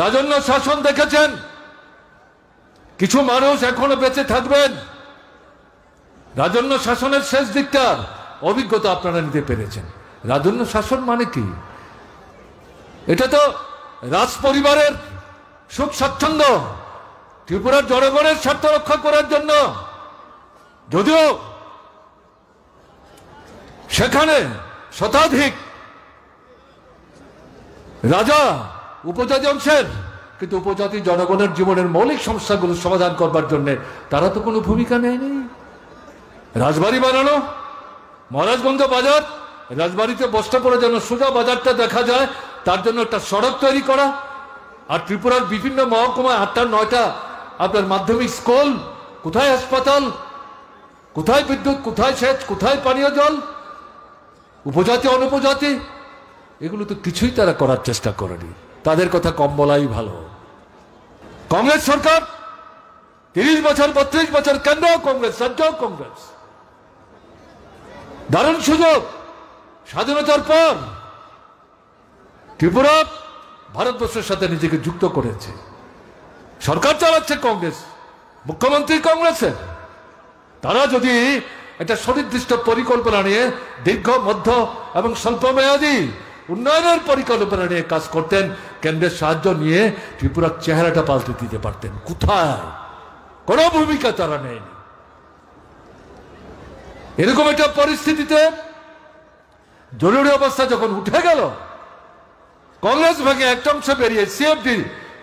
রাজন্য শাসন দেখেছেন, কিছু মানুষ এখনো বেঁচে থাকবেন। রাজন্য শাসনের শেষ দিকটার অভিজ্ঞতা আপনারা নিতে পেরেছেন। রাজন্য শাসন মানে কি? এটা তো রাজ পরিবারের সুখ স্বাচ্ছন্দ্য, ত্রিপুরার জনগণের স্বার্থ রক্ষা করার জন্য। যদিও সেখানে শতাধিক রাজা উপজাতি অংশের, কিন্তু উপজাতি জনগণের জীবনের মৌলিক সমস্যাগুলো সমাধান করবার জন্য তারা তো কোনো ভূমিকা নেয়নি। রাজবাড়ি বানানো, মহারাজগঞ্জ বাজার, রাজবাড়িতে বস্তা করে যেন সোজা বাজারটা দেখা যায় তার জন্য একটা সড়ক তৈরি করা, আর ত্রিপুরার বিভিন্ন মহকুমায় 8টা 9টা আপনার মাধ্যমিক স্কুল, কোথায় হাসপাতাল, কোথায় বিদ্যুৎ, কোথায় সেচ, কোথায় পানীয় জল, উপজাতি অনুপজাতি, এগুলো তো কিছুই তারা করার চেষ্টা করেনি। তাদের কথা কম বলাই ভালো। কংগ্রেস সরকার 30 বছর 32 বছর, কেন্দ্র কংগ্রেস, রাজ্য কংগ্রেস, দারুণ সুযোগ। স্বাধীনতার পর ত্রিপুরা ভারতবর্ষের সাথে নিজেকে যুক্ত করেছে। সরকার চালাচ্ছে কংগ্রেস, মুখ্যমন্ত্রী কংগ্রেসের। তারা যদি একটা সুনির্দিষ্ট পরিকল্পনা নিয়ে দীর্ঘ, মধ্য এবং স্বল্পমেয়াদী উন্নয়নের পরিকল্পনা নিয়ে কাজ করতেন, কেন্দ্রের সাহায্য নিয়ে ত্রিপুরার চেহারাটা পাল্টে দিতে পারতেন। কোথায়? কোন ভূমিকা তারা নেয়নি। এরকম একটা পরিস্থিতিতে জরুরি অবস্থা যখন উঠে গেল, কংগ্রেস ভাগে একটা অংশ বেরিয়ে সিএফডি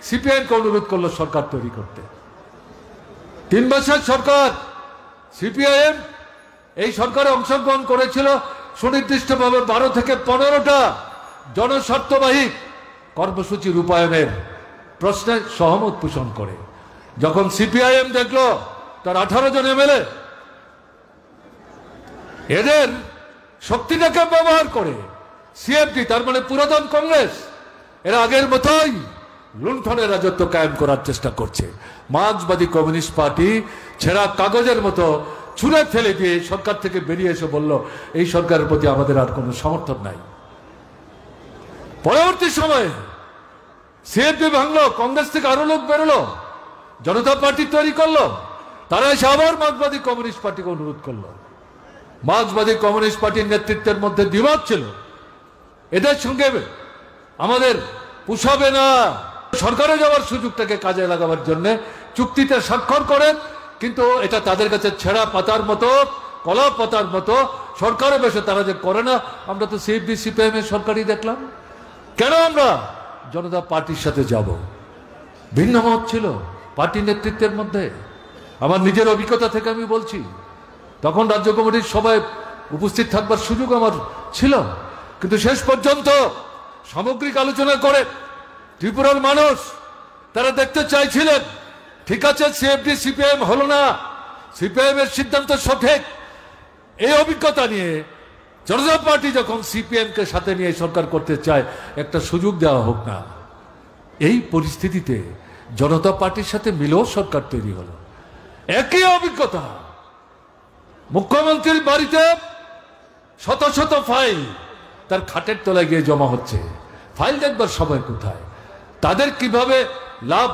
সিপিআইএম কে অনুরোধ করলো সরকার তৈরি করতে। 3 বছর সরকার, সিপিআইএম এই সরকারে অংশগ্রহণ করেছিল সুনির্দিষ্টভাবে 12 থেকে 15টা জনস্বার্থবাহী কর্মসূচি রূপায়ণের প্রশ্নে সহমত পোষণ করে। যখন সিপিআইএম দেখলো তার 18 জন এমএলএ এদের শক্তিটাকে ব্যবহার করে সিএফডি, তার মানে পুরাতন কংগ্রেস, এরা আগের মতোই লুণ্ঠনের রাজত্ব কায়েম করার চেষ্টা করছে। মার্ক্সবাদী কমিউনিস্ট পার্টি ছেঁড়া কাগজের মতো ছুঁড়ে ফেলে দিয়ে সরকার থেকে বেরিয়ে এসে বলল, এই সরকারের প্রতি আমাদের আর কোনো সমর্থন নাই। পরবর্তী সময়ে সিএফডি ভাঙলো, কংগ্রেস থেকে আরো লোক বেরোলো, জনতা পার্টি তৈরি করলো। তারা এসে আবার মার্ক্সবাদী কমিউনিস্ট পার্টিকে অনুরোধ করলো। মার্ক্সবাদী কমিউনিস্ট পার্টির নেতৃত্বের মধ্যে দ্বিমত ছিল, এদের সঙ্গে আমাদের পোষাবে না। সরকারে যাওয়ার সুযোগটাকে কাজে লাগাবার জন্য চুক্তিতে স্বাক্ষর করে, কিন্তু এটা তাদের কাছে ছেঁড়া পাতার মতো, কলা পাতার মতো। সরকারে বসে তারা যে করে না, আমরা তো সিএফডি সিপিআইএম এর সরকারই দেখলাম। কেন আমরা জনতা পার্টির সাথে যাব? ভিন্ন মত ছিল পার্টি নেতৃত্বের মধ্যে। আমার নিজের অভিজ্ঞতা থেকে আমি বলছি, তখন রাজ্য কমিটির সভায় উপস্থিত থাকবার সুযোগ আমার ছিল, কিন্তু শেষ পর্যন্ত সামগ্রিক আলোচনা করে ত্রিপুরার মানুষ তারা দেখতে চাইছিলেন, ঠিক আছে সিএফডি সিপিআইএম হলো না, সিপিআইএম এর সিদ্ধান্ত সঠিক। এই অভিজ্ঞতা নিয়ে জনতা পার্টি যখন সিপিএম কে সাথে নিয়ে সরকার করতে চায়, একটা সুযোগ দেওয়া হোক না। এই পরিস্থিতিতে জনতা পার্টির সাথে মিলেও সরকার তৈরি হলো। একই অভিজ্ঞতা, মুখ্যমন্ত্রীর বাড়িতে শত শত ফাইল তার খাটের তলায় গিয়ে জমা হচ্ছে। ফাইল দেখবার সময় কোথায়? তাদের কিভাবে লাভ,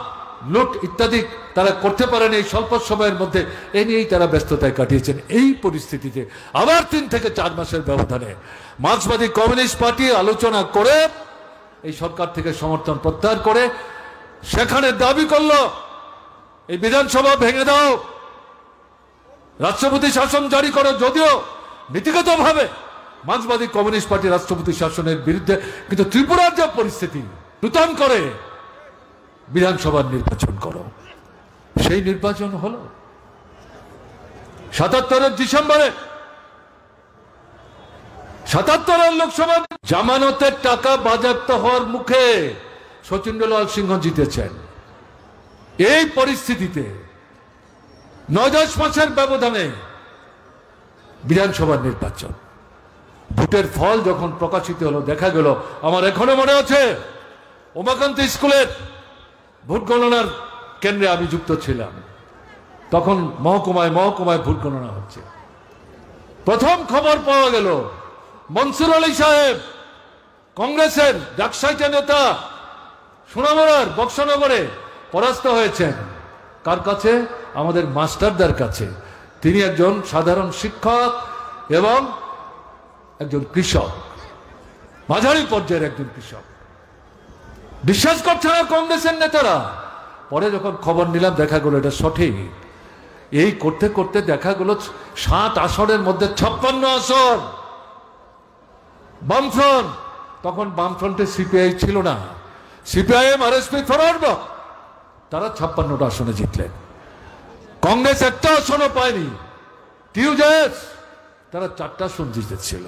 লুট ইত্যাদি তারা করতে পারেন এই স্বল্প সময়ের মধ্যে, এ নিয়েই তারা ব্যস্ততায় কাটিয়েছেন। এই পরিস্থিতিতে আবার 3 থেকে 4 মাসের ব্যবধানে মার্ক্সবাদী কমিউনিস্ট পার্টি আলোচনা করে এই সরকার থেকে সমর্থন প্রত্যাহার করে সেখানে দাবি করলো, এই বিধানসভা ভেঙে দাও, রাষ্ট্রপতি শাসন জারি করো। যদিও নীতিগতভাবে মার্ক্সবাদী কমিউনিস্ট পার্টি রাষ্ট্রপতি শাসনের বিরুদ্ধে, কিন্তু ত্রিপুরার যে পরিস্থিতি, নূতন করে বিধানসভার নির্বাচন করো। সেই নির্বাচন হলো 77-এর ডিসেম্বরে। 77-এর লোকসভা জামানতের টাকা বাজেয়াপ্ত হওয়ার মুখে শচীন্দ্রলাল সিংহ জিতেছেন। এই পরিস্থিতিতে 9-10 মাসের ব্যবধানে বিধানসভার নির্বাচন, ভোটের ফল যখন প্রকাশিত হলো, দেখা গেল, আমার এখনো মনে আছে, উমাকান্ত স্কুলের ভোট গণনার কেন্দ্রে আমি যুক্ত ছিলাম। তখন মহকুমায় মহকুমায় ভোট গণনা হচ্ছে। প্রথম খবর পাওয়া গেল, মনসুর আলী সাহেব, কংগ্রেসের ডাকসাইটা নেতা, সোনামুড়ার বক্সনগরে পরাস্ত হয়েছেন। কার কাছে? আমাদের মাস্টারদের কাছে। তিনি একজন সাধারণ শিক্ষক এবং একজন কৃষক, মাঝারি পর্যায়ের একজন কৃষক। বিশ্বাস করছে না কংগ্রেসের নেতারা। পরে যখন খবর নিলাম দেখা গেল এটা সঠিক। এই করতে করতে দেখা গেল 7 আসনের মধ্যে 56 আসন বামফ্রন্ট। তখন বামফ্রন্টে সিপিআই ছিল না, সিপিআইএম আরএসপি ফরওয়ার্ড ব্লক, তারা 56টা আসনে জিতলেন। কংগ্রেস একটা আসনও পায়নি। টিউজেস তারা 4টা আসন জিতেছিল।